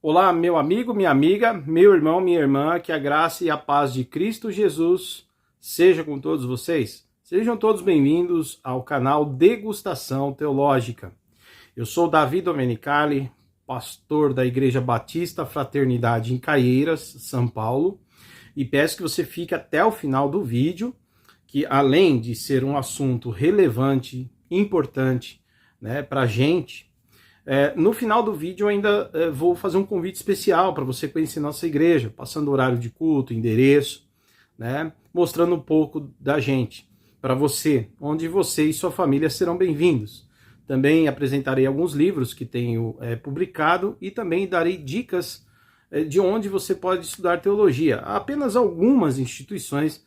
Olá, meu amigo, minha amiga, meu irmão, minha irmã, que a graça e a paz de Cristo Jesus seja com todos vocês. Sejam todos bem-vindos ao canal Degustação Teológica. Eu sou Davi Domenicali, pastor da Igreja Batista Fraternidade em Caieiras, São Paulo, e peço que você fique até o final do vídeo, que além de ser um assunto relevante, importante, para a gente, no final do vídeo eu ainda vou fazer um convite especial para você conhecer nossa igreja, passando horário de culto, endereço, mostrando um pouco da gente para você, onde você e sua família serão bem-vindos. Também apresentarei alguns livros que tenho publicado e também darei dicas de onde você pode estudar teologia. Há apenas algumas instituições,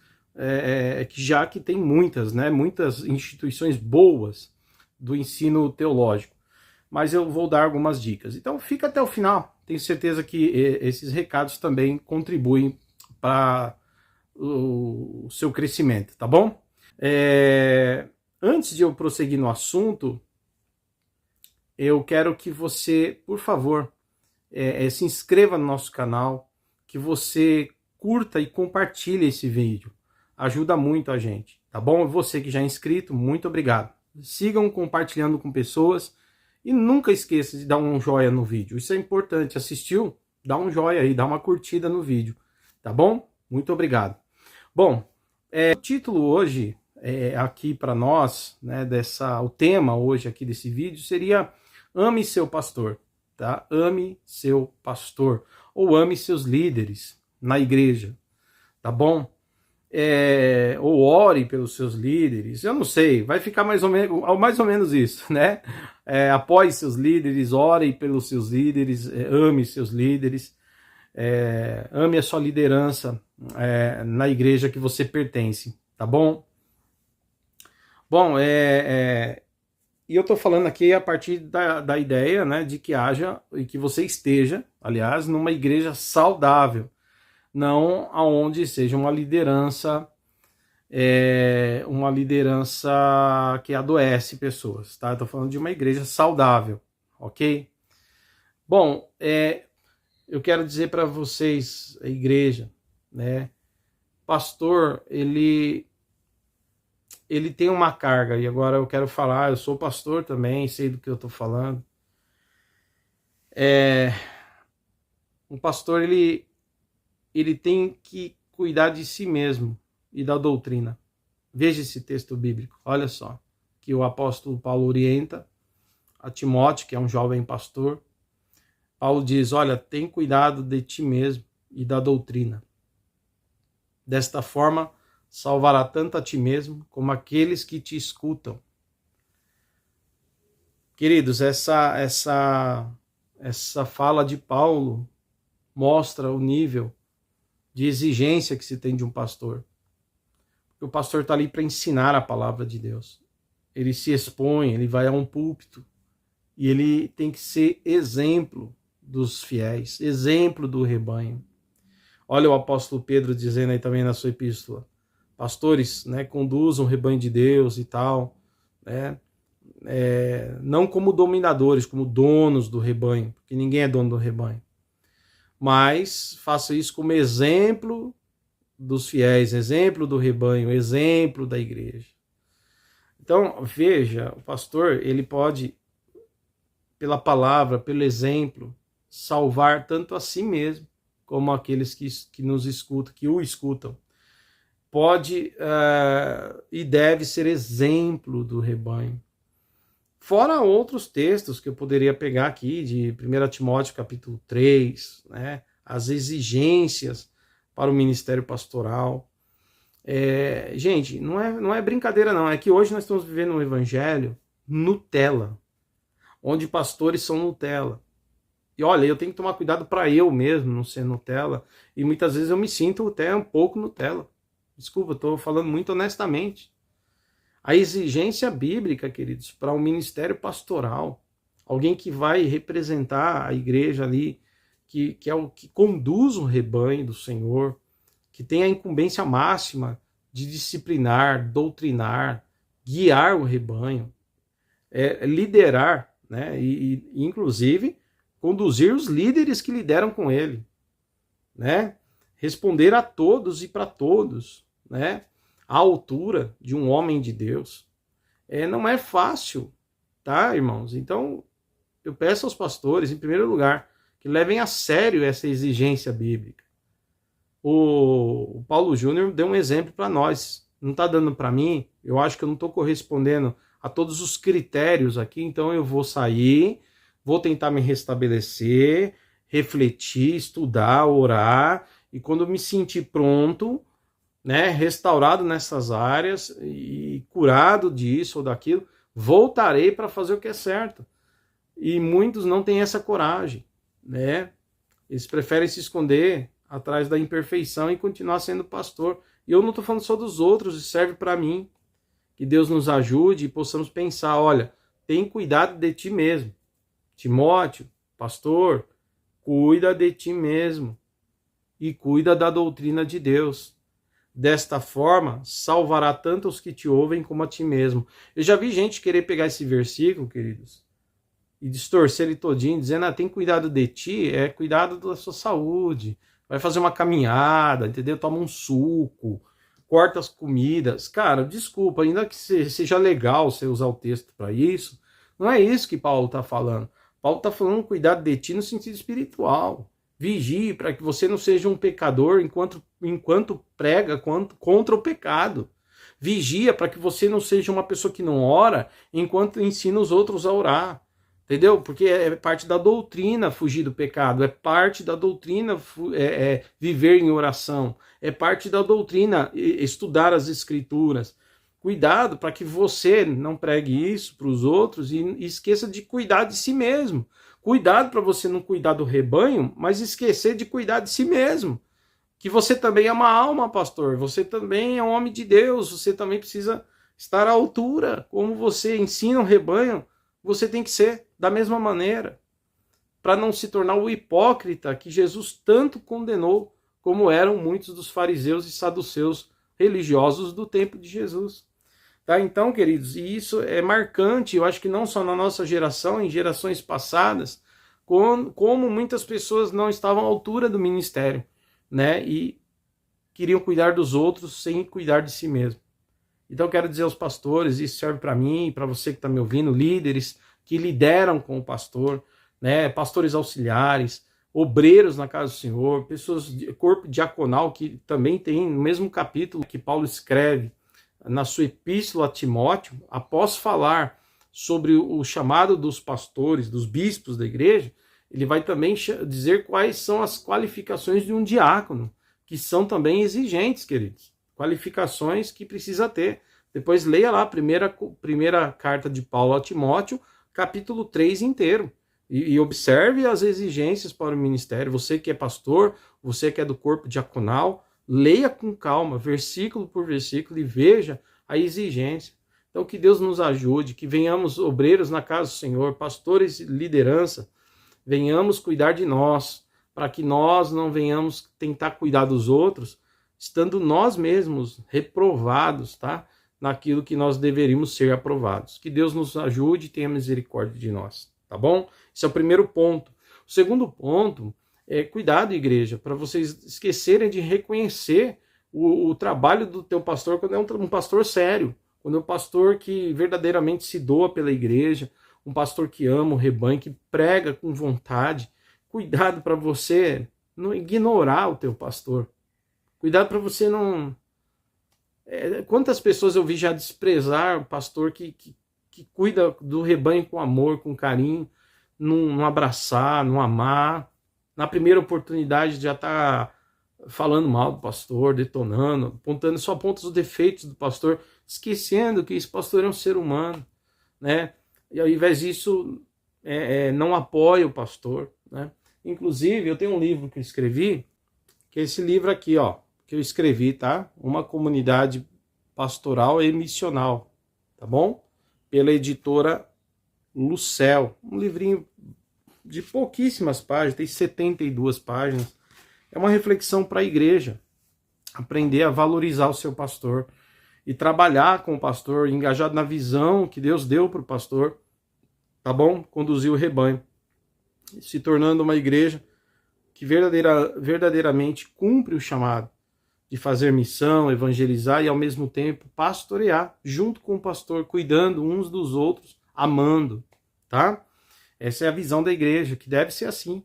já que tem muitas instituições boas do ensino teológico. Mas eu vou dar algumas dicas. Então fica até o final. Tenho certeza que esses recados também contribuem para o seu crescimento, tá bom? Antes de eu prosseguir no assunto, eu quero que você, por favor, se inscreva no nosso canal, que você curta e compartilhe esse vídeo. Ajuda muito a gente, tá bom? Você que já é inscrito, muito obrigado. Sigam compartilhando com pessoas. E nunca esqueça de dar um joinha no vídeo. Isso é importante. Assistiu? Dá um joinha aí, dá uma curtida no vídeo. Tá bom? Muito obrigado. Bom, o título hoje, aqui para nós, o tema hoje aqui desse vídeo seria Ame seu pastor. Tá? Ame seu pastor. Ou ame seus líderes na igreja. Tá bom? Ou ore pelos seus líderes, eu não sei, vai ficar mais ou menos isso, né? Apoie seus líderes, ore pelos seus líderes, ame seus líderes, ame a sua liderança na igreja que você pertence, tá bom? Bom, e eu tô falando aqui a partir da ideia, de que haja e que você esteja, aliás, numa igreja saudável, não aonde seja uma liderança que adoece pessoas, tá? Estou falando de uma igreja saudável, ok? Bom, eu quero dizer para vocês, a igreja, pastor, ele tem uma carga, e agora eu quero falar, eu sou pastor também, sei do que eu estou falando. Um pastor, ele tem que cuidar de si mesmo e da doutrina. Veja esse texto bíblico, olha só, que o apóstolo Paulo orienta a Timóteo, que é um jovem pastor. Paulo diz, olha, tem cuidado de ti mesmo e da doutrina. Desta forma, salvará tanto a ti mesmo como aqueles que te escutam. Queridos, essa fala de Paulo mostra o nível de exigência que se tem de um pastor. O pastor está ali para ensinar a palavra de Deus. Ele se expõe, ele vai a um púlpito e ele tem que ser exemplo dos fiéis, exemplo do rebanho. Olha o apóstolo Pedro dizendo aí também na sua epístola, pastores, conduzam o rebanho de Deus e tal, não como dominadores, como donos do rebanho, porque ninguém é dono do rebanho. Mas faça isso como exemplo dos fiéis, exemplo do rebanho, exemplo da igreja. Então, veja, o pastor, ele pode, pela palavra, pelo exemplo, salvar tanto a si mesmo, como aqueles que nos escutam, que o escutam. Pode e deve ser exemplo do rebanho. Fora outros textos que eu poderia pegar aqui, de 1 Timóteo capítulo 3, as exigências para o ministério pastoral. Gente, não é brincadeira não, é que hoje nós estamos vivendo um evangelho Nutella, onde pastores são Nutella. E olha, eu tenho que tomar cuidado para eu mesmo não ser Nutella, e muitas vezes eu me sinto até um pouco Nutella. Desculpa, estou falando muito honestamente. A exigência bíblica, queridos, para um ministério pastoral, alguém que vai representar a igreja ali, que é o que conduz o rebanho do Senhor, que tem a incumbência máxima de disciplinar, doutrinar, guiar o rebanho, liderar, e inclusive conduzir os líderes que lideram com ele, né? Responder a todos e para todos, né? À altura de um homem de Deus. Não é fácil, tá, irmãos? Então, eu peço aos pastores, em primeiro lugar, que levem a sério essa exigência bíblica. O Paulo Júnior deu um exemplo para nós. Não está dando para mim, eu acho que eu não estou correspondendo a todos os critérios aqui, então eu vou sair, vou tentar me restabelecer, refletir, estudar, orar, e quando eu me sentir pronto, né, restaurado nessas áreas e curado disso ou daquilo, voltarei para fazer o que é certo. E muitos não têm essa coragem, né? Eles preferem se esconder atrás da imperfeição e continuar sendo pastor. E eu não estou falando só dos outros, isso serve para mim. Que Deus nos ajude e possamos pensar, olha, tem cuidado de ti mesmo. Timóteo, pastor, cuida de ti mesmo e cuida da doutrina de Deus. Desta forma, salvará tanto os que te ouvem como a ti mesmo. Eu já vi gente querer pegar esse versículo, queridos, e distorcer ele todinho, dizendo, tem cuidado de ti, é cuidado da sua saúde. Vai fazer uma caminhada, entendeu? Toma um suco, corta as comidas. Cara, desculpa, ainda que seja legal você usar o texto para isso, não é isso que Paulo está falando. Paulo está falando cuidado de ti no sentido espiritual. Vigie para que você não seja um pecador enquanto prega contra o pecado. Vigia para que você não seja uma pessoa que não ora enquanto ensina os outros a orar. Entendeu? Porque é parte da doutrina fugir do pecado, é parte da doutrina viver em oração, é parte da doutrina estudar as escrituras. Cuidado para que você não pregue isso para os outros e esqueça de cuidar de si mesmo. Cuidado para você não cuidar do rebanho, mas esquecer de cuidar de si mesmo. Que você também é uma alma, pastor, você também é um homem de Deus, você também precisa estar à altura. Como você ensina o rebanho, você tem que ser da mesma maneira, para não se tornar o hipócrita que Jesus tanto condenou, como eram muitos dos fariseus e saduceus religiosos do tempo de Jesus. Tá? Então, queridos, e isso é marcante, eu acho que não só na nossa geração, em gerações passadas, como muitas pessoas não estavam à altura do ministério, né? E queriam cuidar dos outros sem cuidar de si mesmo. Então, eu quero dizer aos pastores, isso serve para mim, para você que está me ouvindo, líderes que lideram com o pastor, né? Pastores auxiliares, obreiros na casa do Senhor, pessoas de corpo diaconal, que também tem no mesmo capítulo que Paulo escreve na sua epístola a Timóteo, após falar sobre o chamado dos pastores, dos bispos da igreja, ele vai também dizer quais são as qualificações de um diácono, que são também exigentes, queridos. Qualificações que precisa ter. Depois leia lá a primeira carta de Paulo a Timóteo, capítulo 3 inteiro. E observe as exigências para o ministério. Você que é pastor, você que é do corpo diaconal, leia com calma, versículo por versículo, e veja a exigência. Então, que Deus nos ajude, que venhamos obreiros na casa do Senhor, pastores e liderança, venhamos cuidar de nós, para que nós não venhamos tentar cuidar dos outros, estando nós mesmos reprovados, tá? Naquilo que nós deveríamos ser aprovados. Que Deus nos ajude e tenha misericórdia de nós, tá bom? Esse é o primeiro ponto. O segundo ponto é cuidado, igreja, para vocês esquecerem de reconhecer o trabalho do teu pastor quando é um pastor sério, quando é um pastor que verdadeiramente se doa pela igreja, um pastor que ama o rebanho, que prega com vontade. Cuidado para você não ignorar o teu pastor. Cuidado para você não... Quantas pessoas eu vi já desprezar o pastor que cuida do rebanho com amor, com carinho, não abraçar, não amar. Na primeira oportunidade já está falando mal do pastor, detonando, só aponta os defeitos do pastor, esquecendo que esse pastor é um ser humano, né? E ao invés disso, não apoia o pastor, né? Inclusive, eu tenho um livro que eu escrevi, que é esse livro aqui, ó, que eu escrevi, tá? Uma comunidade pastoral e missional, tá bom? Pela editora Lucel. Um livrinho de pouquíssimas páginas, tem 72 páginas. É uma reflexão para a igreja. Aprender a valorizar o seu pastor e trabalhar com o pastor, engajado na visão que Deus deu para o pastor, tá bom? Conduzir o rebanho. se tornando uma igreja que verdadeiramente cumpre o chamado de fazer missão, evangelizar e ao mesmo tempo pastorear, junto com o pastor, cuidando uns dos outros, amando, tá? Essa é a visão da igreja, que deve ser assim.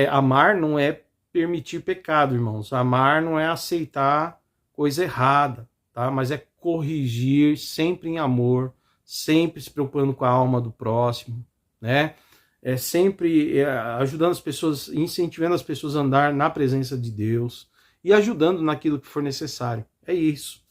Amar não é permitir pecado, irmãos. Amar não é aceitar coisa errada, tá? Mas é corrigir sempre em amor, sempre se preocupando com a alma do próximo, né? Sempre ajudando as pessoas, incentivando as pessoas a andar na presença de Deus e ajudando naquilo que for necessário. É isso,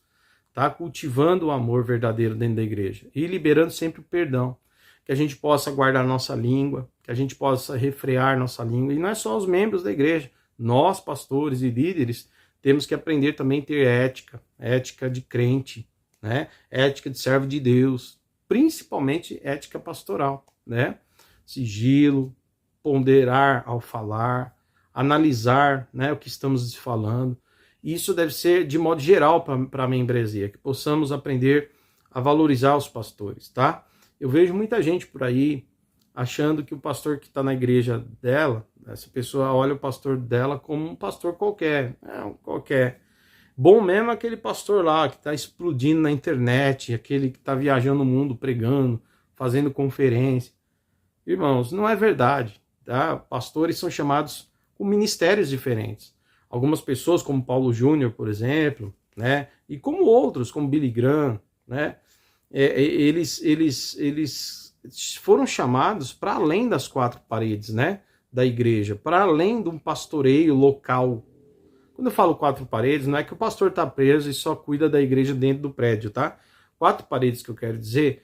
tá? Cultivando o amor verdadeiro dentro da igreja e liberando sempre o perdão, que a gente possa guardar nossa língua, que a gente possa refrear nossa língua. E não é só os membros da igreja, nós, pastores e líderes, temos que aprender também a ter ética de crente, né? Ética de servo de Deus, principalmente ética pastoral, né? Sigilo, ponderar ao falar, analisar, né, o que estamos falando. Isso deve ser de modo geral para a membresia, que possamos aprender a valorizar os pastores, tá? Eu vejo muita gente por aí achando que o pastor que está na igreja dela, essa pessoa olha o pastor dela como um pastor qualquer, qualquer. Bom mesmo é aquele pastor lá que está explodindo na internet, aquele que está viajando o mundo pregando, fazendo conferência. Irmãos, não é verdade, tá? Pastores são chamados com ministérios diferentes. Algumas pessoas, como Paulo Júnior, por exemplo, né? E como outros, como Billy Graham, né? Eles foram chamados para além das quatro paredes, né? Da igreja, para além de um pastoreio local. Quando eu falo quatro paredes, não é que o pastor está preso e só cuida da igreja dentro do prédio, tá? Quatro paredes que eu quero dizer,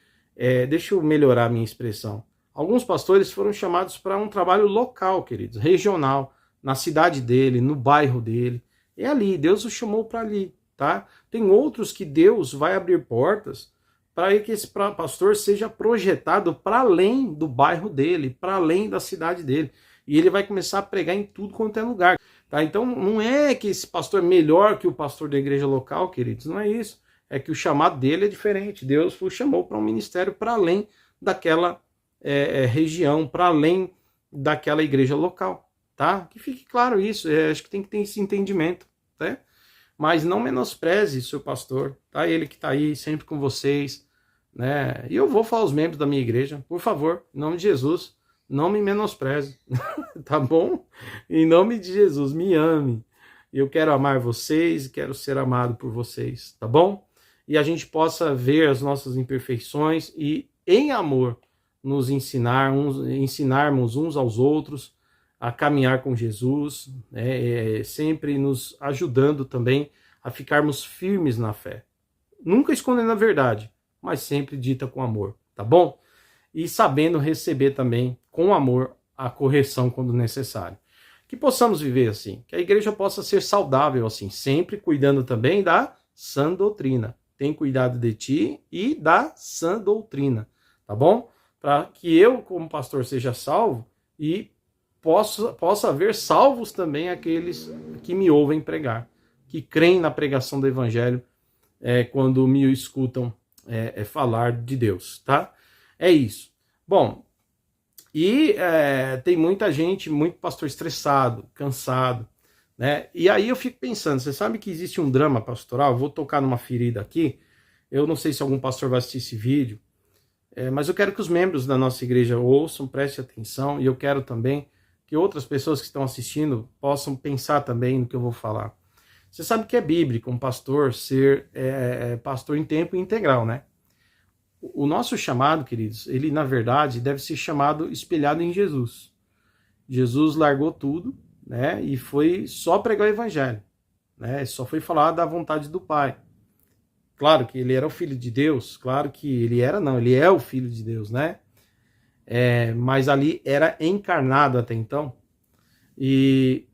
deixa eu melhorar a minha expressão. Alguns pastores foram chamados para um trabalho local, queridos, regional, na cidade dele, no bairro dele. É ali, Deus o chamou para ali, tá? Tem outros que Deus vai abrir portas para que esse pastor seja projetado para além do bairro dele, para além da cidade dele. E ele vai começar a pregar em tudo quanto é lugar. Tá? Então não é que esse pastor é melhor que o pastor da igreja local, queridos, não é isso. É que o chamado dele é diferente. Deus o chamou para um ministério para além daquela região, para além daquela igreja local. Tá? Que fique claro isso. Acho que tem que ter esse entendimento. Tá? Mas não menospreze seu pastor. Tá? Ele que está aí sempre com vocês. Né? E eu vou falar aos membros da minha igreja, por favor, em nome de Jesus, não me menospreze, tá bom? Em nome de Jesus, me ame. Eu quero amar vocês e quero ser amado por vocês, tá bom? E a gente possa ver as nossas imperfeições e, em amor, nos ensinarmos uns aos outros a caminhar com Jesus, né? Sempre nos ajudando também a ficarmos firmes na fé. Nunca escondendo a verdade, mas sempre dita com amor, tá bom? E sabendo receber também com amor a correção quando necessário. Que possamos viver assim, que a igreja possa ser saudável assim, sempre cuidando também da sã doutrina. Tem cuidado de ti e da sã doutrina, tá bom? Para que eu, como pastor, seja salvo e possa haver salvos também aqueles que me ouvem pregar, que creem na pregação do evangelho quando me escutam falar de Deus, tá? É isso. Bom, e tem muita gente, muito pastor estressado, cansado, né? E aí eu fico pensando, você sabe que existe um drama pastoral? Eu vou tocar numa ferida aqui, eu não sei se algum pastor vai assistir esse vídeo, mas eu quero que os membros da nossa igreja ouçam, prestem atenção, e eu quero também que outras pessoas que estão assistindo possam pensar também no que eu vou falar. Você sabe que é bíblico um pastor ser pastor em tempo integral, né? O nosso chamado, queridos, ele na verdade deve ser chamado espelhado em Jesus. Jesus largou tudo, né? E foi só pregar o evangelho, né? Só foi falar da vontade do Pai. Claro que ele era o Filho de Deus, claro que ele é o Filho de Deus, né? Mas ali era encarnado até então. E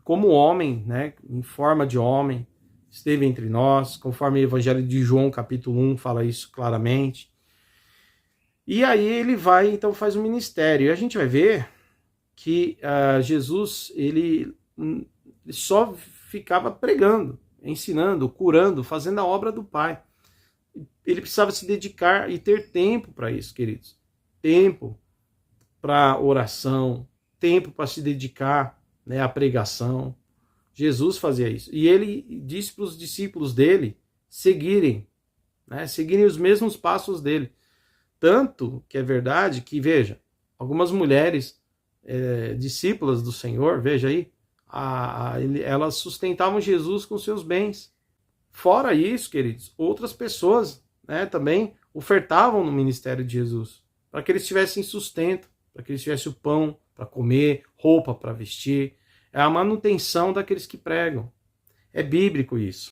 como homem, né, em forma de homem, esteve entre nós, conforme o Evangelho de João, capítulo 1, fala isso claramente. E aí ele vai, então, faz um ministério. E a gente vai ver que Jesus, ele só ficava pregando, ensinando, curando, fazendo a obra do Pai. Ele precisava se dedicar e ter tempo para isso, queridos. Tempo. para oração, tempo para se dedicar, né, à pregação. Jesus fazia isso. E ele disse para os discípulos dele seguirem, né, seguirem os mesmos passos dele. Tanto que é verdade que, veja, algumas mulheres discípulas do Senhor, veja aí, elas sustentavam Jesus com seus bens. Fora isso, queridos, outras pessoas, né, também ofertavam no ministério de Jesus, para que eles tivessem sustento, para que eles tivessem o pão para comer, roupa para vestir. É a manutenção daqueles que pregam. É bíblico isso.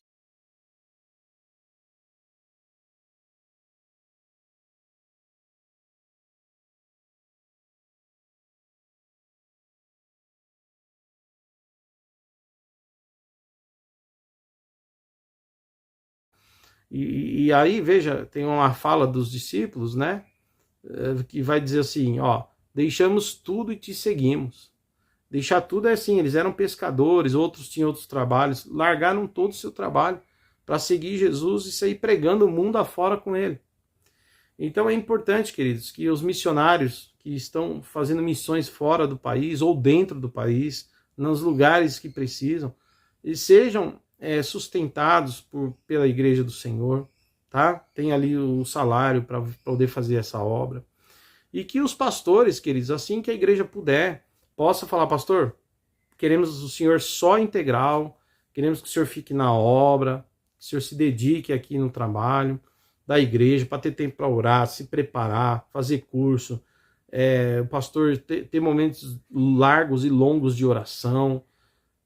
E aí, veja, tem uma fala dos discípulos, né? Que vai dizer assim, ó, deixamos tudo e te seguimos. Deixar tudo é assim, eles eram pescadores, outros tinham outros trabalhos, largaram todo o seu trabalho para seguir Jesus e sair pregando o mundo afora com ele. Então é importante, queridos, que os missionários que estão fazendo missões fora do país ou dentro do país, nos lugares que precisam, eles sejam sustentados pela Igreja do Senhor, tá? Tem ali o salário para poder fazer essa obra. E que os pastores, queridos, assim que a igreja puder, possa falar, pastor, queremos o senhor só integral, queremos que o senhor fique na obra, que o senhor se dedique aqui no trabalho da igreja, para ter tempo para orar, se preparar, fazer curso, o pastor ter momentos largos e longos de oração.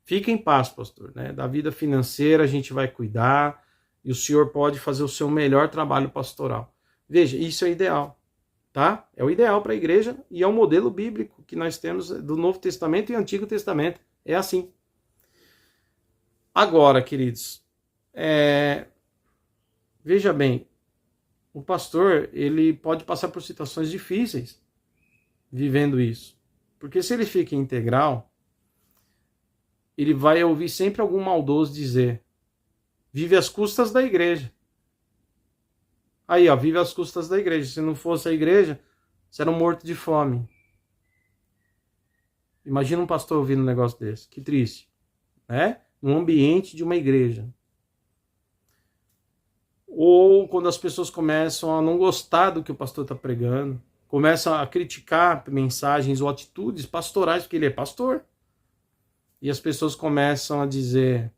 Fique em paz, pastor, né? Da vida financeira a gente vai cuidar e o senhor pode fazer o seu melhor trabalho pastoral. Veja, isso é ideal, tá? É o ideal para a igreja e é o modelo bíblico que nós temos do Novo Testamento e Antigo Testamento. É assim. Agora, queridos, veja bem, o pastor, ele pode passar por situações difíceis vivendo isso. Porque se ele fica integral, ele vai ouvir sempre algum maldoso dizer, vive às custas da igreja. Aí, ó, vive às custas da igreja. Se não fosse a igreja, você era um morto de fome. Imagina um pastor ouvindo um negócio desse. Que triste, né? No ambiente de uma igreja. Ou quando as pessoas começam a não gostar do que o pastor está pregando, começam a criticar mensagens ou atitudes pastorais, porque ele é pastor. E as pessoas começam a dizer,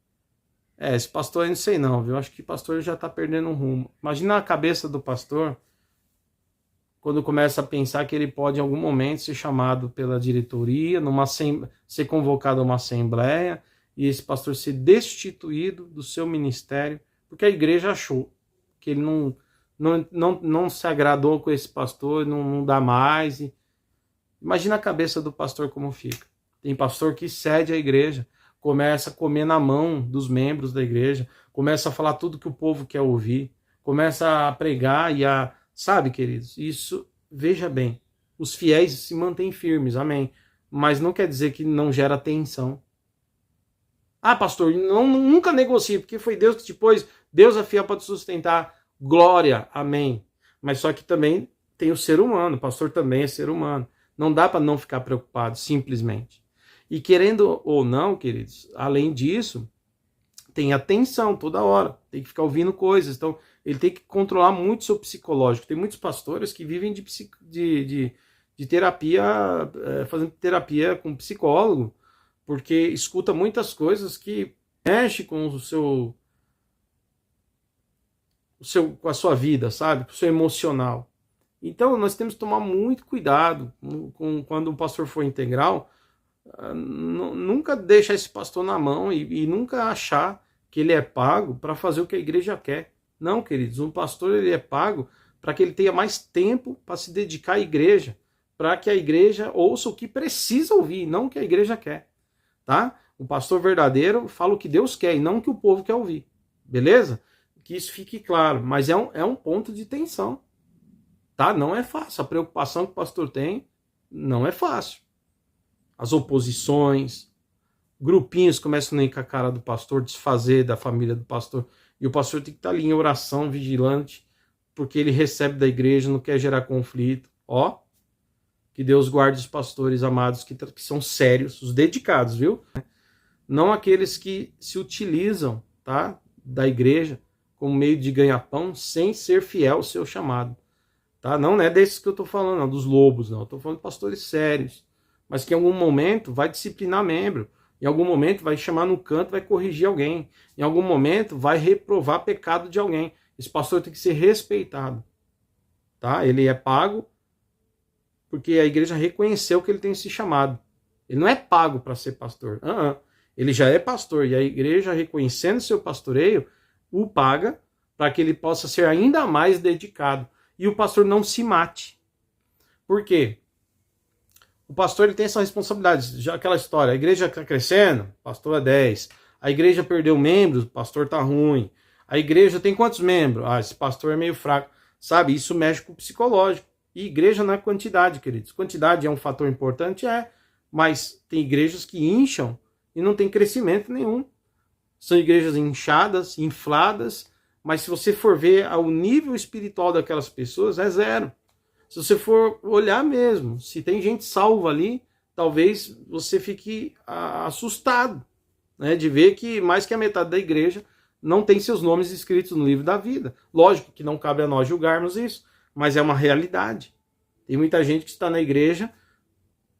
esse pastor eu não sei não, viu? Acho que o pastor já está perdendo um rumo. Imagina a cabeça do pastor quando começa a pensar que ele pode em algum momento ser chamado pela diretoria, ser convocado a uma assembleia, e esse pastor ser destituído do seu ministério, porque a igreja achou que ele não se agradou com esse pastor, não dá mais. Imagina a cabeça do pastor como fica. Tem pastor que cede à igreja, começa a comer na mão dos membros da igreja, começa a falar tudo que o povo quer ouvir, começa a pregar e a... Sabe, queridos, isso, veja bem, os fiéis se mantêm firmes, amém. Mas não quer dizer que não gera tensão. Ah, pastor, nunca negocie, porque foi Deus que te pôs, Deus é fiel para te sustentar. Glória, amém. Mas só que também tem o ser humano, o pastor também é ser humano. Não dá para não ficar preocupado, simplesmente. E querendo ou não, queridos, além disso, tem atenção toda hora, tem que ficar ouvindo coisas. Então, ele tem que controlar muito o seu psicológico. Tem muitos pastores que vivem de terapia, fazendo terapia com psicólogo, porque escuta muitas coisas que mexe com com a sua vida, sabe? Com o seu emocional. Então, nós temos que tomar muito cuidado quando o pastor for integral. Nunca deixar esse pastor na mão e nunca achar que ele é pago para fazer o que a igreja quer. Não, queridos, um pastor ele é pago para que ele tenha mais tempo para se dedicar à igreja, para que a igreja ouça o que precisa ouvir, não o que a igreja quer, tá? O pastor verdadeiro fala o que Deus quer e não o que o povo quer ouvir, beleza? Que isso fique claro, mas é um ponto de tensão, tá? Não é fácil, a preocupação que o pastor tem não é fácil. As oposições, grupinhos começam a ir com a cara do pastor, desfazer da família do pastor, e o pastor tem que estar ali em oração, vigilante, porque ele recebe da igreja, não quer gerar conflito. Ó, Que Deus guarde os pastores amados que são sérios, os dedicados, viu? Não aqueles que se utilizam, tá, da igreja como meio de ganha-pão sem ser fiel ao seu chamado. Tá? Não é desses que eu estou falando, não, dos lobos, não. Eu estou falando de pastores sérios, mas que em algum momento vai disciplinar membro, em algum momento vai chamar no canto, vai corrigir alguém, em algum momento vai reprovar pecado de alguém. Esse pastor tem que ser respeitado. Tá? Ele é pago porque a igreja reconheceu que ele tem esse chamado. Ele não é pago para ser pastor. Ele já é pastor e a igreja, reconhecendo seu pastoreio, o paga para que ele possa ser ainda mais dedicado. E o pastor não se mate. Por quê? O pastor ele tem essa responsabilidade. Já aquela história, a igreja está crescendo, pastor é 10. A igreja perdeu membros, o pastor está ruim. A igreja tem quantos membros? Esse pastor é meio fraco. Sabe, isso mexe com o psicológico. E igreja não é quantidade, queridos. Quantidade é um fator importante, mas tem igrejas que incham e não tem crescimento nenhum. São igrejas inchadas, infladas, mas se você for ver o nível espiritual daquelas pessoas, é zero. Se você for olhar mesmo, se tem gente salva ali, talvez você fique assustado, né, de ver que mais que a metade da igreja não tem seus nomes escritos no livro da vida. Lógico que não cabe a nós julgarmos isso, mas é uma realidade. Tem muita gente que está na igreja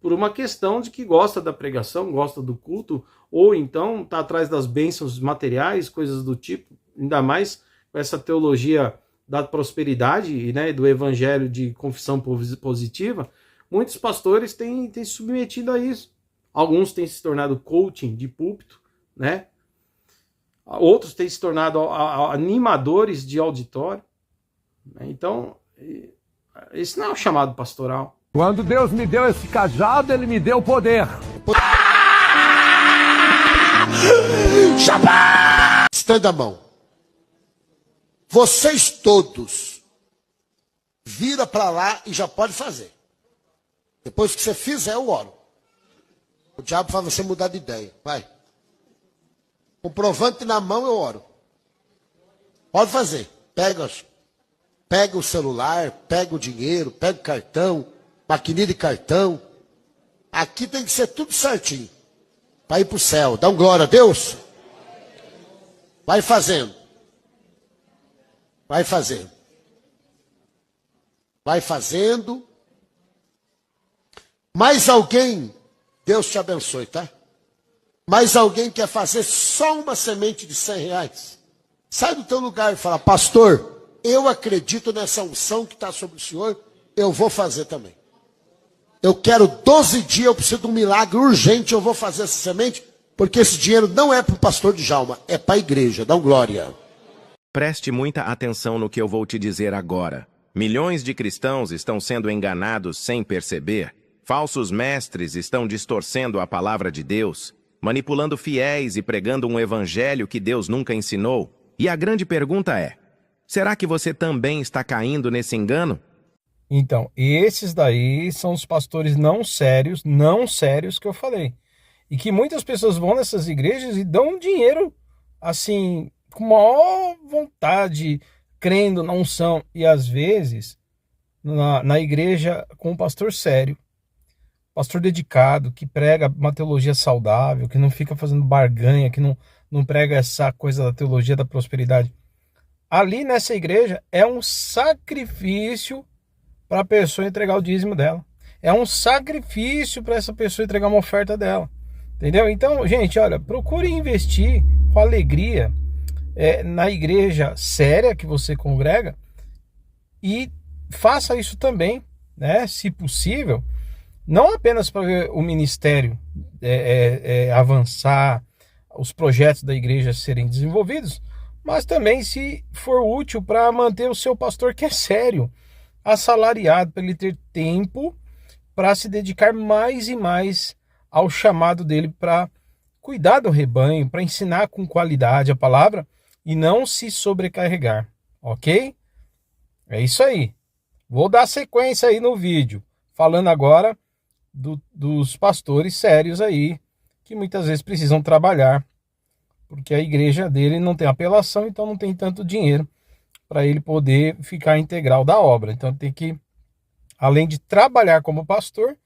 por uma questão de que gosta da pregação, gosta do culto, ou então está atrás das bênçãos materiais, coisas do tipo, ainda mais com essa teologia da prosperidade, né, do evangelho de confissão positiva. Muitos pastores têm se submetido a isso. Alguns têm se tornado coaching de púlpito, né? Outros têm se tornado animadores de auditório. Então, esse não é o chamado pastoral. Quando Deus me deu esse cajado, Ele me deu poder. Estenda a mão. Vocês todos, vira para lá e já pode fazer. Depois que você fizer, eu oro. O diabo faz você mudar de ideia. Vai. Comprovante na mão, eu oro. Pode fazer. Pega o celular, pega o dinheiro, pega o cartão, maquininha de cartão. Aqui tem que ser tudo certinho. Para ir para o céu. Dá um glória a Deus. Vai fazendo. Vai fazendo. Vai fazendo. Mais alguém, Deus te abençoe, tá? Mais alguém quer fazer só uma semente de R$100? Sai do teu lugar e fala, pastor, eu acredito nessa unção que está sobre o senhor, eu vou fazer também. Eu quero 12 dias, eu preciso de um milagre urgente, eu vou fazer essa semente, porque esse dinheiro não é para o pastor Djalma, é para a igreja. Dá um glória. Preste muita atenção no que eu vou te dizer agora. Milhões de cristãos estão sendo enganados sem perceber. Falsos mestres estão distorcendo a palavra de Deus, manipulando fiéis e pregando um evangelho que Deus nunca ensinou. E a grande pergunta é, será que você também está caindo nesse engano? Então, esses daí são os pastores não sérios que eu falei. E que muitas pessoas vão nessas igrejas e dão dinheiro, assim, com maior vontade, crendo na unção. E às vezes, na igreja com um pastor sério, pastor dedicado, que prega uma teologia saudável, que não fica fazendo barganha, que não prega essa coisa da teologia da prosperidade. Ali nessa igreja é um sacrifício para a pessoa entregar o dízimo dela. É um sacrifício para essa pessoa entregar uma oferta dela. Entendeu? Então, gente, olha, procure investir com alegria na igreja séria que você congrega e faça isso também, né, se possível, não apenas para ver o ministério avançar, os projetos da igreja serem desenvolvidos, mas também se for útil para manter o seu pastor que é sério, assalariado, para ele ter tempo para se dedicar mais e mais ao chamado dele para cuidar do rebanho, para ensinar com qualidade a palavra e não se sobrecarregar, ok? É isso aí. Vou dar sequência aí no vídeo, falando agora dos pastores sérios aí, que muitas vezes precisam trabalhar, porque a igreja dele não tem apelação, então não tem tanto dinheiro para ele poder ficar integral da obra. Então tem que além de trabalhar como pastor,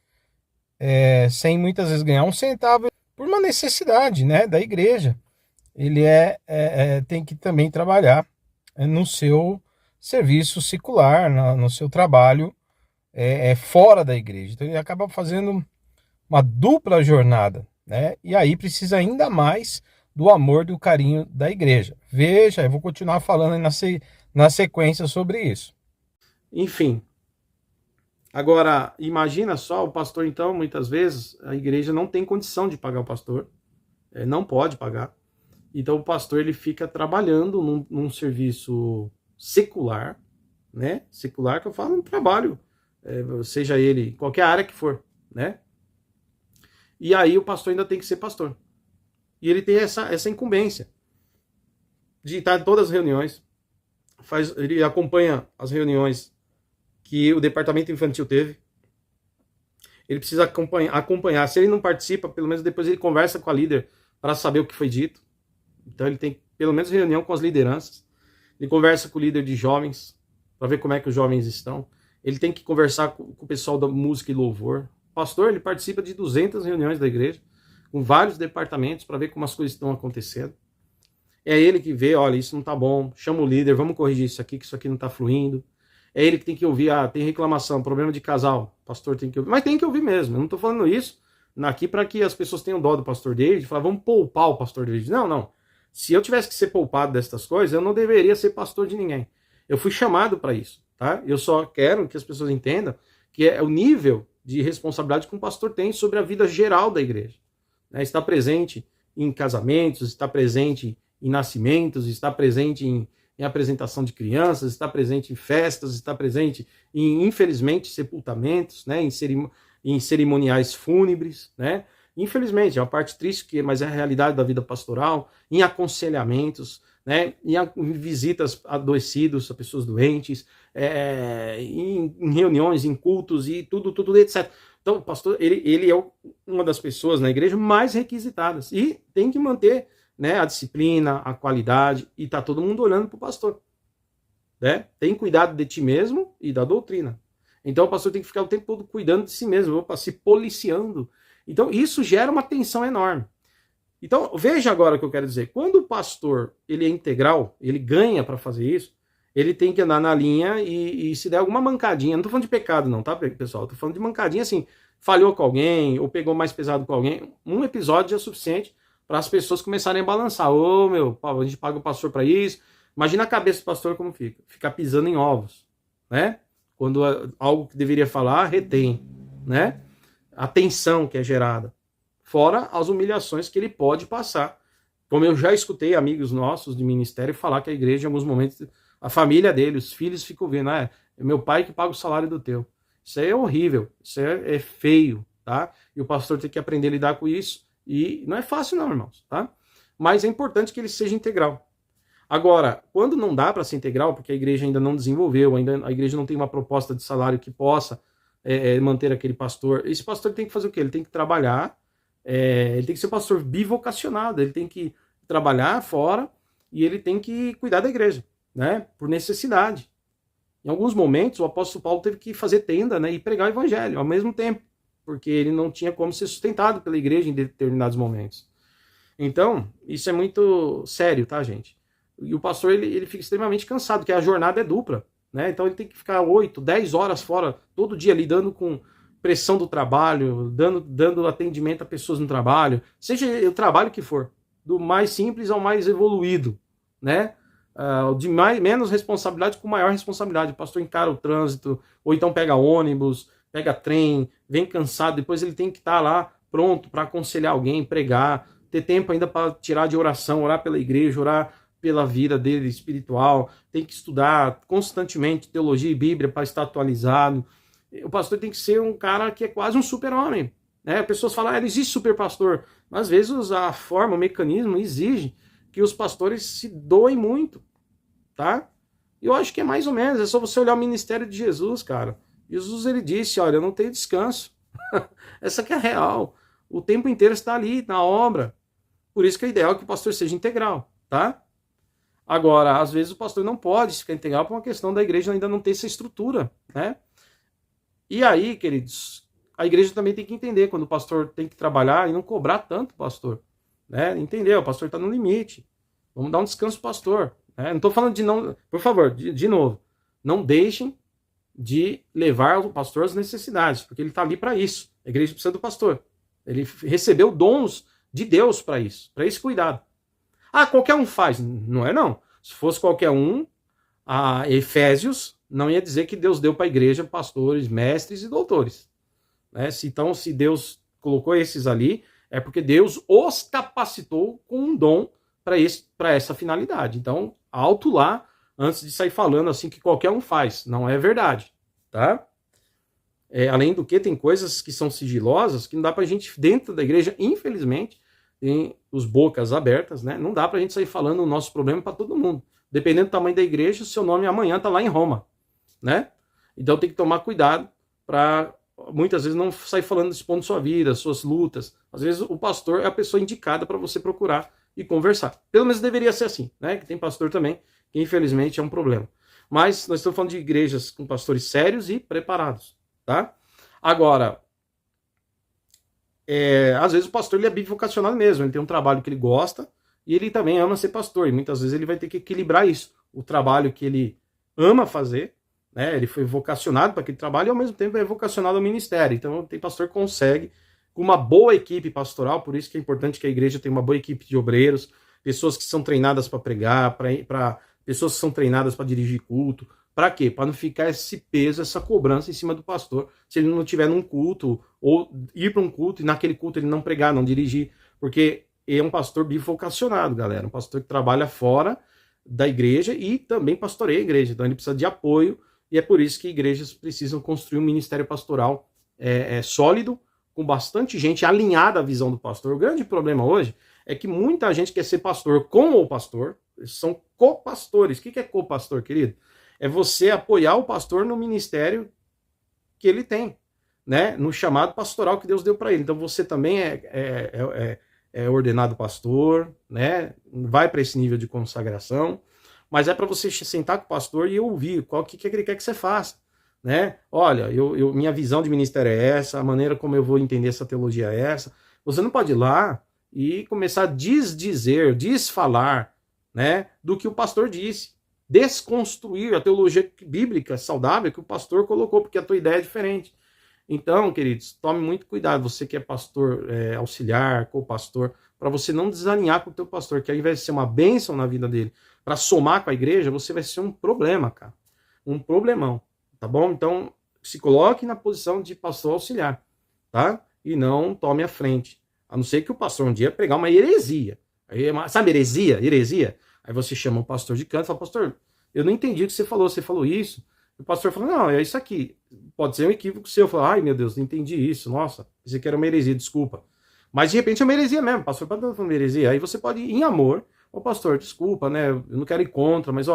sem muitas vezes ganhar um centavo, por uma necessidade, né, da igreja. Ele tem que também trabalhar no seu serviço secular, no seu trabalho fora da igreja. Então ele acaba fazendo uma dupla jornada, né? E aí precisa ainda mais do amor e do carinho da igreja. Veja, eu vou continuar falando na sequência sobre isso. Enfim. Agora, imagina só, o pastor, então, muitas vezes, a igreja não tem condição de pagar o pastor, não pode pagar. Então o pastor ele fica trabalhando num serviço secular, né? Secular que eu falo, um trabalho, seja ele qualquer área que for, né? E aí o pastor ainda tem que ser pastor. E ele tem essa incumbência de estar em todas as reuniões. Ele acompanha as reuniões que o departamento infantil teve. Ele precisa acompanhar. Se ele não participa, pelo menos depois ele conversa com a líder para saber o que foi dito. Então ele tem pelo menos reunião com as lideranças. Ele conversa com o líder de jovens para ver como é que os jovens estão. Ele tem que conversar com o pessoal da música e louvor. O pastor, ele participa de 200 reuniões da igreja, com vários departamentos, para ver como as coisas estão acontecendo. É ele que vê, olha, isso não tá bom, chama o líder, vamos corrigir isso aqui, que isso aqui não tá fluindo. É ele que tem que ouvir, tem reclamação, problema de casal, o pastor tem que ouvir. Mas tem que ouvir mesmo, eu não tô falando isso aqui para que as pessoas tenham dó do pastor David, falar, vamos poupar o pastor David. Não. Se eu tivesse que ser poupado destas coisas, eu não deveria ser pastor de ninguém. Eu fui chamado para isso, tá? Eu só quero que as pessoas entendam que é o nível de responsabilidade que um pastor tem sobre a vida geral da igreja. Está presente em casamentos, está presente em nascimentos, está presente em apresentação de crianças, está presente em festas, está presente em, infelizmente, sepultamentos, né? Em cerimoniais fúnebres, né? Infelizmente, é uma parte triste, mas é a realidade da vida pastoral, em aconselhamentos, né? Em visitas a adoecidos, a pessoas doentes, em reuniões, em cultos e tudo, etc. Então, o pastor, ele é uma das pessoas na igreja mais requisitadas e tem que manter, né, a disciplina, a qualidade, e tá todo mundo olhando para o pastor, né? Tem cuidado de ti mesmo e da doutrina. Então, o pastor tem que ficar o tempo todo cuidando de si mesmo, se policiando. Então, isso gera uma tensão enorme. Então, veja agora o que eu quero dizer. Quando o pastor ele é integral, ele ganha para fazer isso, ele tem que andar na linha e se der alguma mancadinha, não tô falando de pecado não, tá, pessoal? Tô falando de mancadinha assim, falhou com alguém ou pegou mais pesado com alguém, um episódio é suficiente para as pessoas começarem a balançar. Ô, a gente paga o pastor para isso. Imagina a cabeça do pastor como fica. Fica pisando em ovos, né? Quando algo que deveria falar, retém, né? A tensão que é gerada. Fora as humilhações que ele pode passar. Como eu já escutei amigos nossos de ministério falar que a igreja, em alguns momentos, a família dele, os filhos ficam vendo, é meu pai que paga o salário do teu. Isso aí é horrível, isso é feio, tá? E o pastor tem que aprender a lidar com isso. E não é fácil não, irmãos, tá? Mas é importante que ele seja integral. Agora, quando não dá para ser integral, porque a igreja ainda não desenvolveu, ainda a igreja não tem uma proposta de salário que possa manter aquele pastor, esse pastor tem que fazer o quê? Ele tem que trabalhar, ele tem que ser um pastor bivocacionado, ele tem que trabalhar fora e ele tem que cuidar da igreja, né? Por necessidade. Em alguns momentos, o apóstolo Paulo teve que fazer tenda, né, e pregar o evangelho ao mesmo tempo, porque ele não tinha como ser sustentado pela igreja em determinados momentos. Então, isso é muito sério, tá, gente? E o pastor, ele fica extremamente cansado, porque a jornada é dupla, né? Então ele tem que ficar 8, 10 horas fora, todo dia, lidando com pressão do trabalho, dando atendimento a pessoas no trabalho, seja o trabalho que for, do mais simples ao mais evoluído, né? De menos responsabilidade com maior responsabilidade. O pastor encara o trânsito, ou então pega ônibus, pega trem, vem cansado, depois ele tem que estar lá pronto para aconselhar alguém, pregar, ter tempo ainda para tirar de oração, orar pela igreja, orar pela vida dele espiritual, tem que estudar constantemente teologia e Bíblia para estar atualizado. O pastor tem que ser um cara que é quase um super-homem, né? As pessoas falam, não existe super-pastor, mas às vezes a forma, o mecanismo exige que os pastores se doem muito, tá? Eu acho que é mais ou menos, é só você olhar o ministério de Jesus, cara. Jesus, ele disse, olha, eu não tenho descanso. Essa que é a real. O tempo inteiro está ali, na obra. Por isso que é ideal que o pastor seja integral, tá? Agora, às vezes o pastor não pode ficar integral por uma questão da igreja ainda não ter essa estrutura, né? E aí, queridos, a igreja também tem que entender quando o pastor tem que trabalhar e não cobrar tanto o pastor, né? Entendeu? O pastor está no limite. Vamos dar um descanso pro pastor, né? Não estou falando de não... Por favor, de novo, não deixem de levar o pastor às necessidades, porque ele está ali para isso. A igreja precisa do pastor. Ele recebeu dons de Deus para isso, para esse cuidado. Ah, qualquer um faz. Não é não. Se fosse qualquer um, a Efésios não ia dizer que Deus deu para a igreja pastores, mestres e doutores. Né? Então, se Deus colocou esses ali, é porque Deus os capacitou com um dom para essa finalidade. Então, alto lá, antes de sair falando assim que qualquer um faz. Não é verdade. Tá? Além do que, tem coisas que são sigilosas que não dá para a gente, dentro da igreja, infelizmente, tem os bocas abertas, né? Não dá para a gente sair falando o nosso problema para todo mundo. Dependendo do tamanho da igreja, o seu nome amanhã está lá em Roma, né? Então tem que tomar cuidado para muitas vezes não sair falando, expondo sua vida, suas lutas. Às vezes o pastor é a pessoa indicada para você procurar e conversar. Pelo menos deveria ser assim, né? Que tem pastor também, que infelizmente é um problema. Mas nós estamos falando de igrejas com pastores sérios e preparados, tá? Agora, às vezes o pastor ele é bivocacionado mesmo, ele tem um trabalho que ele gosta e ele também ama ser pastor, e muitas vezes ele vai ter que equilibrar isso, o trabalho que ele ama fazer, né? Ele foi vocacionado para aquele trabalho e ao mesmo tempo é vocacionado ao ministério. Então tem pastor que consegue, com uma boa equipe pastoral, por isso que é importante que a igreja tenha uma boa equipe de obreiros, pessoas que são treinadas para pregar, para pessoas que são treinadas para dirigir culto. Para quê? Para não ficar esse peso, essa cobrança em cima do pastor, se ele não estiver num culto, ou ir para um culto e naquele culto ele não pregar, não dirigir, porque é um pastor bivocacionado, galera, um pastor que trabalha fora da igreja e também pastoreia a igreja, então ele precisa de apoio, e é por isso que igrejas precisam construir um ministério pastoral sólido, com bastante gente alinhada à visão do pastor. O grande problema hoje é que muita gente quer ser pastor com o pastor, são copastores. O que é copastor, querido? É você apoiar o pastor no ministério que ele tem, né? No chamado pastoral que Deus deu para ele. Então você também é ordenado pastor, né? Vai para esse nível de consagração, mas é para você sentar com o pastor e ouvir o que ele quer que você faça, né? Olha, minha visão de ministério é essa, a maneira como eu vou entender essa teologia é essa. Você não pode ir lá e começar a desfalar, né, do que o pastor disse. Desconstruir a teologia bíblica saudável que o pastor colocou, porque a tua ideia é diferente. Então, queridos, tome muito cuidado, você que é pastor auxiliar, co-pastor, para você não desalinhar com o teu pastor, que ao invés de ser uma bênção na vida dele, para somar com a igreja, você vai ser um problema, cara. Um problemão, tá bom? Então, se coloque na posição de pastor auxiliar, tá? E não tome a frente. A não ser que o pastor um dia pregar uma heresia. Sabe heresia? Heresia? Aí você chama o pastor de canto e fala, pastor, eu não entendi o que você falou isso. O pastor falou, não, é isso aqui. Pode ser um equívoco seu. Eu falo, ai meu Deus, não entendi isso, nossa, pensei que era uma heresia, desculpa. Mas de repente é uma heresia mesmo, pastor, pode dar uma heresia. Aí você pode ir em amor, pastor, desculpa, né, eu não quero ir contra, mas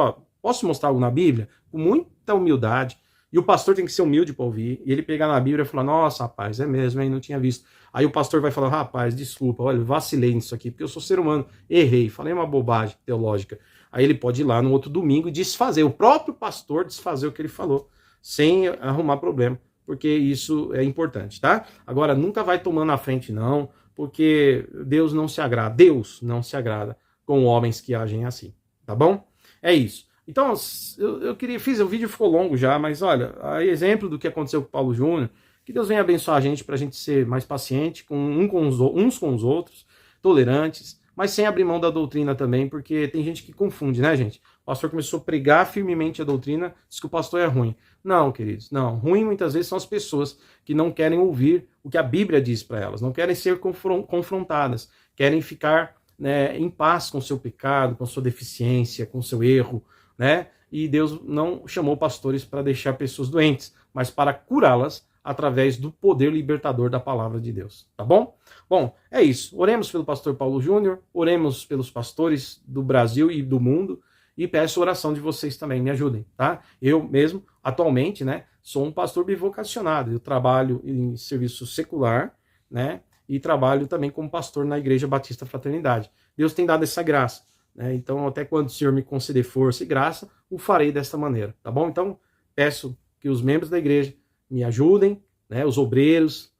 posso mostrar algo na Bíblia? Com muita humildade. E o pastor tem que ser humilde para ouvir. E ele pegar na Bíblia e falar, nossa, rapaz, é mesmo, hein, não tinha visto. Aí o pastor vai falar, rapaz, desculpa, olha, vacilei nisso aqui, porque eu sou ser humano, errei, falei uma bobagem teológica. Aí ele pode ir lá no outro domingo e desfazer, o próprio pastor desfazer o que ele falou, sem arrumar problema, porque isso é importante, tá? Agora, nunca vai tomando a frente, não, porque Deus não se agrada com homens que agem assim, tá bom? É isso. Então, eu fiz o vídeo, ficou longo já, mas olha, a exemplo do que aconteceu com o Paulo Júnior, que Deus venha abençoar a gente para a gente ser mais paciente uns com os outros, tolerantes, mas sem abrir mão da doutrina também, porque tem gente que confunde, né, gente? O pastor começou a pregar firmemente a doutrina, diz que o pastor é ruim. Não, queridos, não. Ruim muitas vezes são as pessoas que não querem ouvir o que a Bíblia diz para elas, não querem ser confrontadas, querem ficar, né, em paz com o seu pecado, com a sua deficiência, com o seu erro, né? E Deus não chamou pastores para deixar pessoas doentes, mas para curá-las através do poder libertador da palavra de Deus, tá bom? Bom, é isso. Oremos pelo pastor Paulo Júnior, oremos pelos pastores do Brasil e do mundo, e peço oração de vocês também, me ajudem, tá? Eu mesmo, atualmente, né, sou um pastor bivocacionado, eu trabalho em serviço secular, né, e trabalho também como pastor na Igreja Batista Fraternidade. Deus tem dado essa graça, né, então até quando o Senhor me conceder força e graça, o farei desta maneira, tá bom? Então, peço que os membros da igreja me ajudem, né, os obreiros,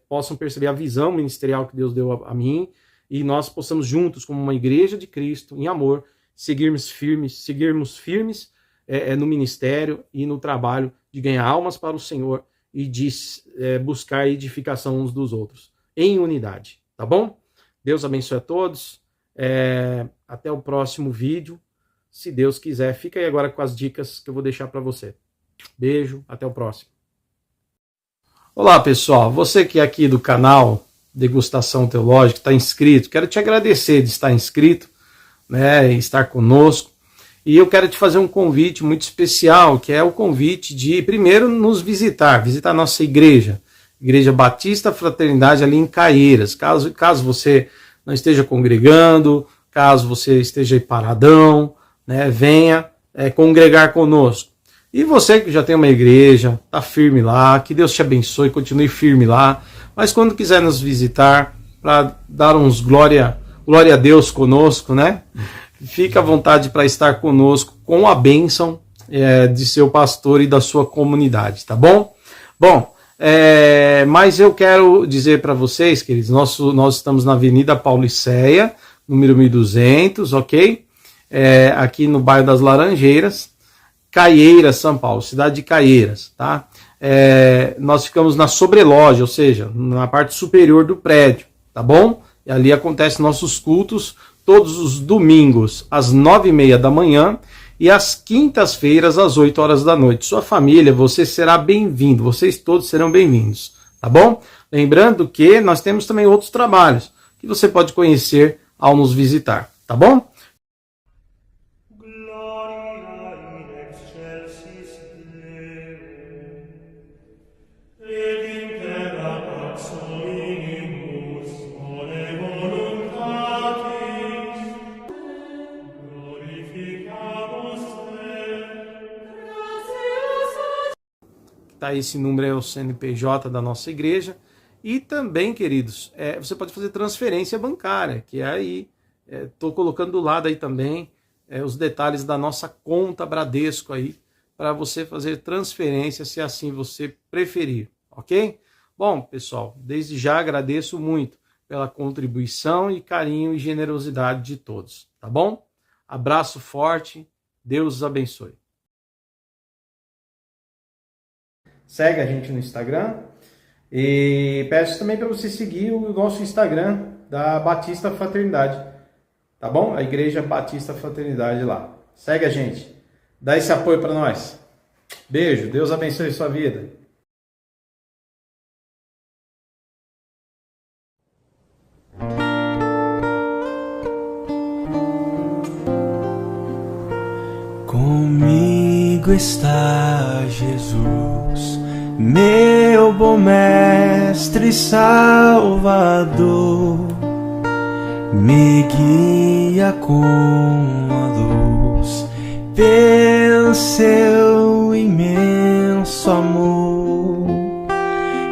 possam perceber a visão ministerial que Deus deu a mim, e nós possamos juntos, como uma igreja de Cristo, em amor, seguirmos firmes no ministério e no trabalho de ganhar almas para o Senhor e de buscar a edificação uns dos outros, em unidade, tá bom? Deus abençoe a todos, até o próximo vídeo, se Deus quiser. Fica aí agora com as dicas que eu vou deixar para você. Beijo, até o próximo. Olá pessoal, você que é aqui do canal Degustação Teológica, está inscrito, quero te agradecer de estar inscrito, né, e estar conosco, e eu quero te fazer um convite muito especial, que é o convite de primeiro nos visitar a nossa igreja, Igreja Batista Fraternidade ali em Caieiras. Caso você não esteja congregando, caso você esteja aí paradão, né, venha congregar conosco. E você que já tem uma igreja, está firme lá, que Deus te abençoe, continue firme lá. Mas quando quiser nos visitar, para dar uns glória a Deus conosco, né? Fica à vontade para estar conosco com a bênção de seu pastor e da sua comunidade, tá bom? Bom, mas eu quero dizer para vocês, queridos, nós estamos na Avenida Pauliceia, número 1200, ok? Aqui no bairro das Laranjeiras, Caieiras, São Paulo, cidade de Caieiras, tá? Nós ficamos na sobreloja, ou seja, na parte superior do prédio, tá bom? E ali acontecem nossos cultos todos os domingos, às 9h30 da manhã e às quintas-feiras, às 8 horas da noite. Sua família, você será bem-vindo, vocês todos serão bem-vindos, tá bom? Lembrando que nós temos também outros trabalhos que você pode conhecer ao nos visitar, tá bom? Tá, esse número é o CNPJ da nossa igreja. E também, queridos, você pode fazer transferência bancária, que aí, estou colocando do lado aí também os detalhes da nossa conta Bradesco aí, para você fazer transferência, se assim você preferir, ok? Bom, pessoal, desde já agradeço muito pela contribuição e carinho e generosidade de todos, tá bom? Abraço forte, Deus os abençoe. Segue a gente no Instagram e peço também para você seguir o nosso Instagram da Batista Fraternidade, tá bom? A Igreja Batista Fraternidade lá. Segue a gente, dá esse apoio para nós. Beijo, Deus abençoe sua vida. Comigo está Jesus, meu bom mestre Salvador, me guia com a luz pelo seu imenso amor,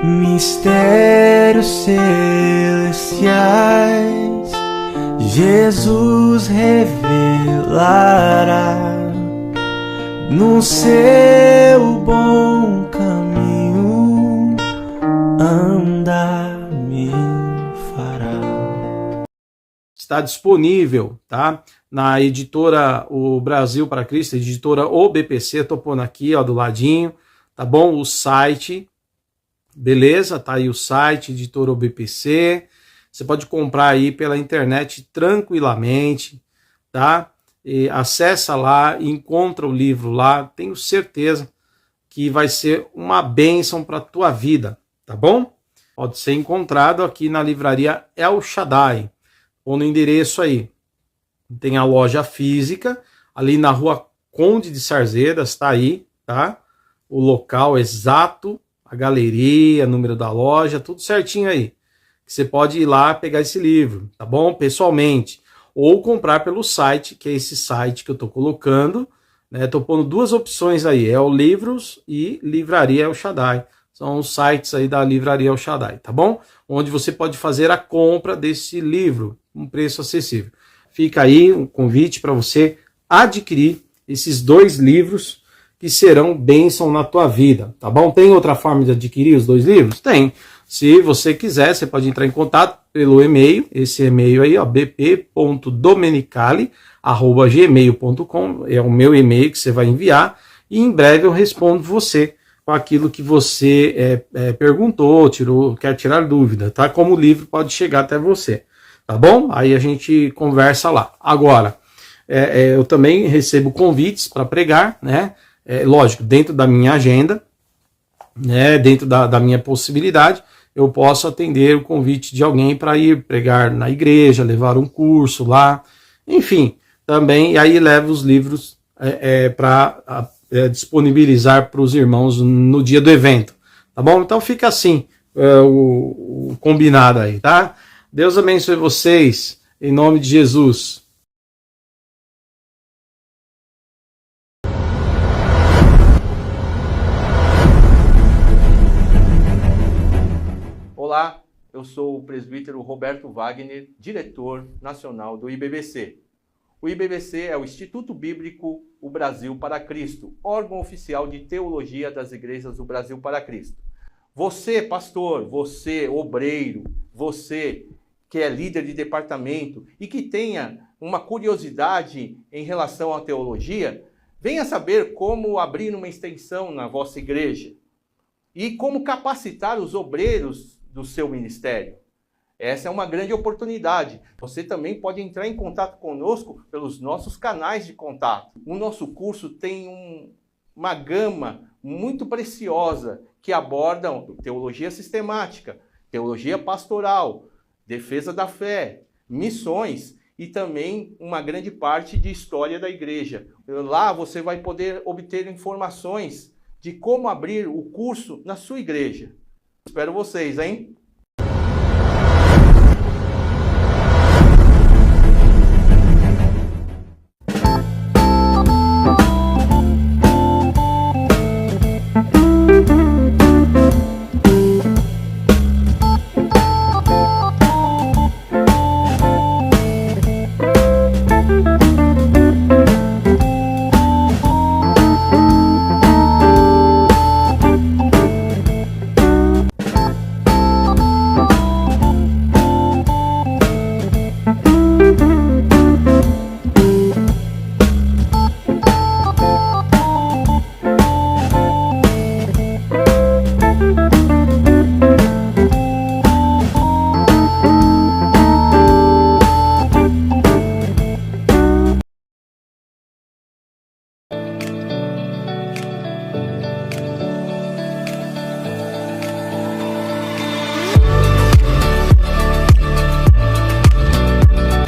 mistérios celestiais Jesus revelará. No seu bom caminho andar me fará. Está disponível, tá? Na editora O Brasil para Cristo, editora OBPC, tô pondo aqui, ó, do ladinho, tá bom? O site, beleza? Tá aí o site, editora OBPC. Você pode comprar aí pela internet tranquilamente, tá? E acessa lá, encontra o livro lá, tenho certeza que vai ser uma bênção para a tua vida, tá bom? Pode ser encontrado aqui na livraria El Shaddai, ou no endereço aí. Tem a loja física, ali na rua Conde de Sarzedas, tá aí, tá? O local exato, a galeria, número da loja, tudo certinho aí. Você pode ir lá pegar esse livro, tá bom? Pessoalmente. Ou comprar pelo site, que é esse site que eu estou colocando, né? Estou pondo duas opções aí, é o Livros e Livraria El Shaddai. São os sites aí da Livraria El Shaddai, tá bom? Onde você pode fazer a compra desse livro, um preço acessível. Fica aí um convite para você adquirir esses dois livros que serão bênção na tua vida, tá bom? Tem outra forma de adquirir os 2 livros? Tem. Se você quiser, você pode entrar em contato pelo e-mail, esse e-mail aí, ó, bp.domenicali@gmail.com, é o meu e-mail que você vai enviar, e em breve eu respondo você com aquilo que você perguntou, quer tirar dúvida, tá? Como o livro pode chegar até você, tá bom? Aí a gente conversa lá. Agora, eu também recebo convites para pregar, né? Lógico, dentro da minha agenda, né? Dentro da minha possibilidade, eu posso atender o convite de alguém para ir pregar na igreja, levar um curso lá, enfim, também, e aí levo os livros para disponibilizar para os irmãos no dia do evento, tá bom? Então fica assim, o combinado aí, tá? Deus abençoe vocês, em nome de Jesus. Olá, eu sou o presbítero Roberto Wagner, diretor nacional do IBBC. O IBBC é o Instituto Bíblico O Brasil para Cristo, órgão oficial de teologia das igrejas do Brasil para Cristo. Você, pastor, você, obreiro, você que é líder de departamento e que tenha uma curiosidade em relação à teologia, venha saber como abrir uma extensão na vossa igreja e como capacitar os obreiros do seu ministério. Essa é uma grande oportunidade. Você também pode entrar em contato conosco pelos nossos canais de contato. O nosso curso tem uma gama muito preciosa que abordam teologia sistemática, teologia pastoral, defesa da fé, missões e também uma grande parte de história da igreja. Lá você vai poder obter informações de como abrir o curso na sua igreja. Espero vocês, hein?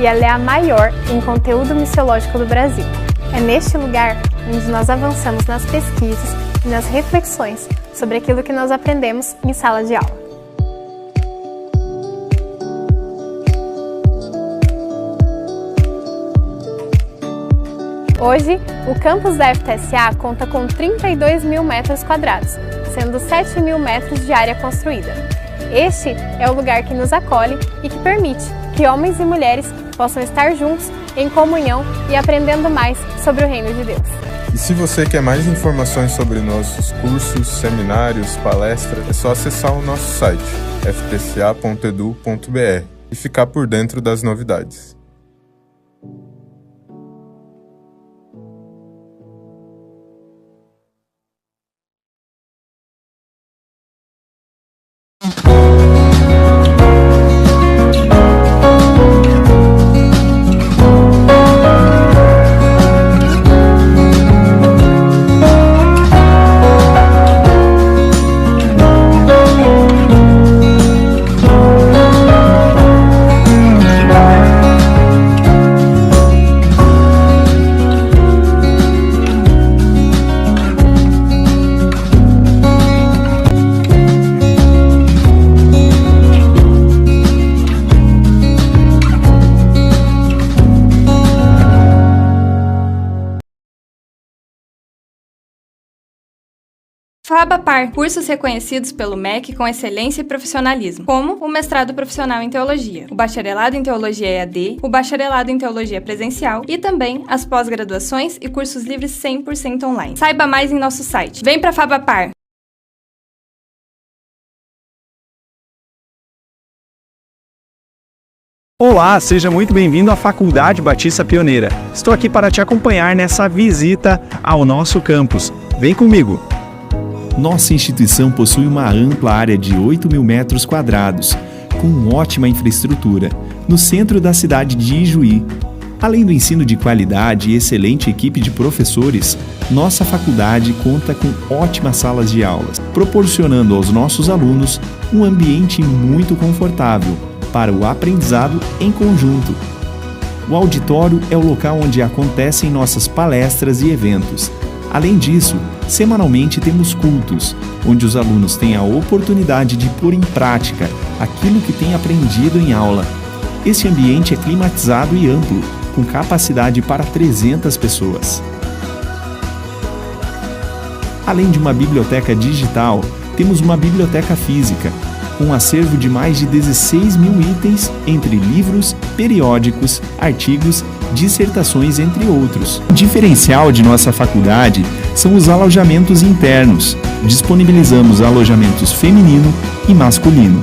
E ela é a maior em conteúdo missiológico do Brasil. É neste lugar onde nós avançamos nas pesquisas e nas reflexões sobre aquilo que nós aprendemos em sala de aula. Hoje, o campus da FTSA conta com 32 mil metros quadrados, sendo 7 mil metros de área construída. Este é o lugar que nos acolhe e que permite que homens e mulheres possam estar juntos, em comunhão e aprendendo mais sobre o Reino de Deus. E se você quer mais informações sobre nossos cursos, seminários, palestras, é só acessar o nosso site, ftca.edu.br, e ficar por dentro das novidades. FABAPAR, cursos reconhecidos pelo MEC com excelência e profissionalismo, como o mestrado profissional em teologia, o bacharelado em teologia EAD, o bacharelado em teologia presencial e também as pós-graduações e cursos livres 100% online. Saiba mais em nosso site. Vem pra FABAPAR! Olá, seja muito bem-vindo à Faculdade Batista Pioneira. Estou aqui para te acompanhar nessa visita ao nosso campus. Vem comigo! Nossa instituição possui uma ampla área de 8.000 metros quadrados, com ótima infraestrutura, no centro da cidade de Ijuí. Além do ensino de qualidade e excelente equipe de professores, nossa faculdade conta com ótimas salas de aulas, proporcionando aos nossos alunos um ambiente muito confortável para o aprendizado em conjunto. O auditório é o local onde acontecem nossas palestras e eventos. Além disso, semanalmente temos cultos, onde os alunos têm a oportunidade de pôr em prática aquilo que têm aprendido em aula. Esse ambiente é climatizado e amplo, com capacidade para 300 pessoas. Além de uma biblioteca digital, temos uma biblioteca física, com um acervo de mais de 16.000 itens, entre livros, periódicos, artigos, dissertações, entre outros. O diferencial de nossa faculdade são os alojamentos internos. Disponibilizamos alojamentos feminino e masculino.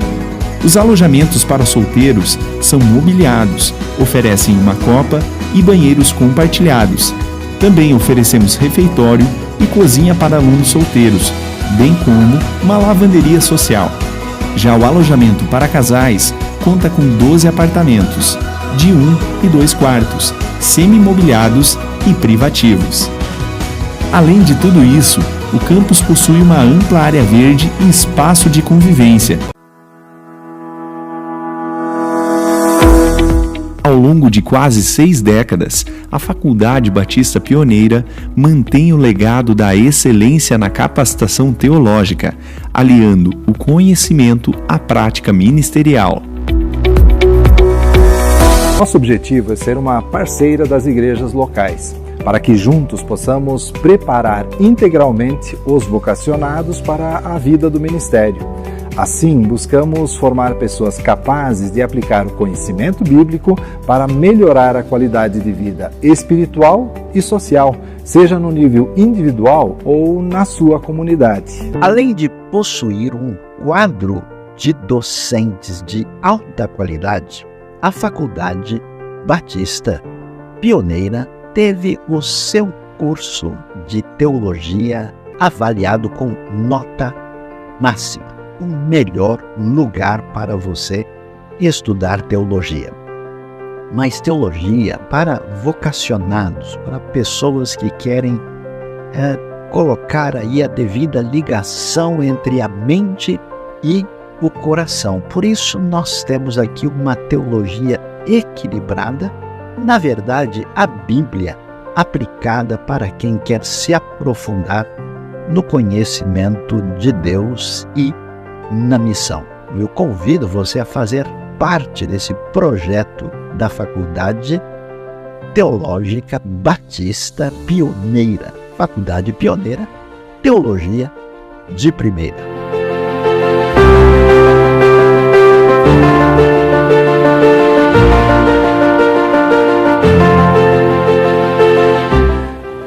Os alojamentos para solteiros são mobiliados, oferecem uma copa e banheiros compartilhados. Também oferecemos refeitório e cozinha para alunos solteiros, bem como uma lavanderia social. Já o alojamento para casais conta com 12 apartamentos, de 1 e 2 quartos, semi-mobiliados e privativos. Além de tudo isso, o campus possui uma ampla área verde e espaço de convivência. Ao longo de quase 6 décadas, a Faculdade Batista Pioneira mantém o legado da excelência na capacitação teológica, aliando o conhecimento à prática ministerial. Nosso objetivo é ser uma parceira das igrejas locais, para que juntos possamos preparar integralmente os vocacionados para a vida do ministério. Assim, buscamos formar pessoas capazes de aplicar o conhecimento bíblico para melhorar a qualidade de vida espiritual e social, seja no nível individual ou na sua comunidade. Além de possuir um quadro de docentes de alta qualidade, a Faculdade Batista Pioneira teve o seu curso de teologia avaliado com nota máxima. O melhor lugar para você estudar teologia. Mas teologia para vocacionados, para pessoas que querem colocar aí a devida ligação entre a mente e o coração. Por isso nós temos aqui uma teologia equilibrada, na verdade a Bíblia aplicada para quem quer se aprofundar no conhecimento de Deus e na missão. Eu convido você a fazer parte desse projeto da Faculdade Teológica Batista Pioneira. Faculdade Pioneira, Teologia de Primeira.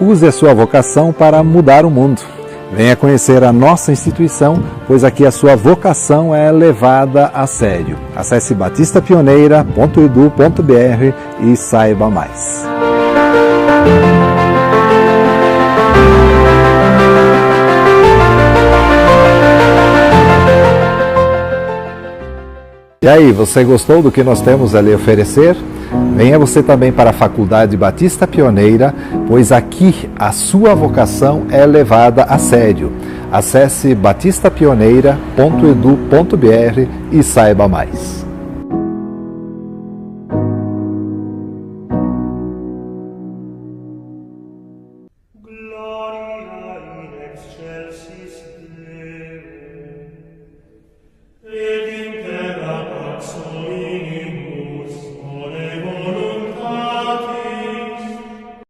Use a sua vocação para mudar o mundo. Venha conhecer a nossa instituição, pois aqui a sua vocação é levada a sério. Acesse batistapioneira.edu.br e saiba mais. E aí, você gostou do que nós temos a lhe oferecer? Venha você também para a Faculdade Batista Pioneira, pois aqui a sua vocação é levada a sério. Acesse batistapioneira.edu.br e saiba mais.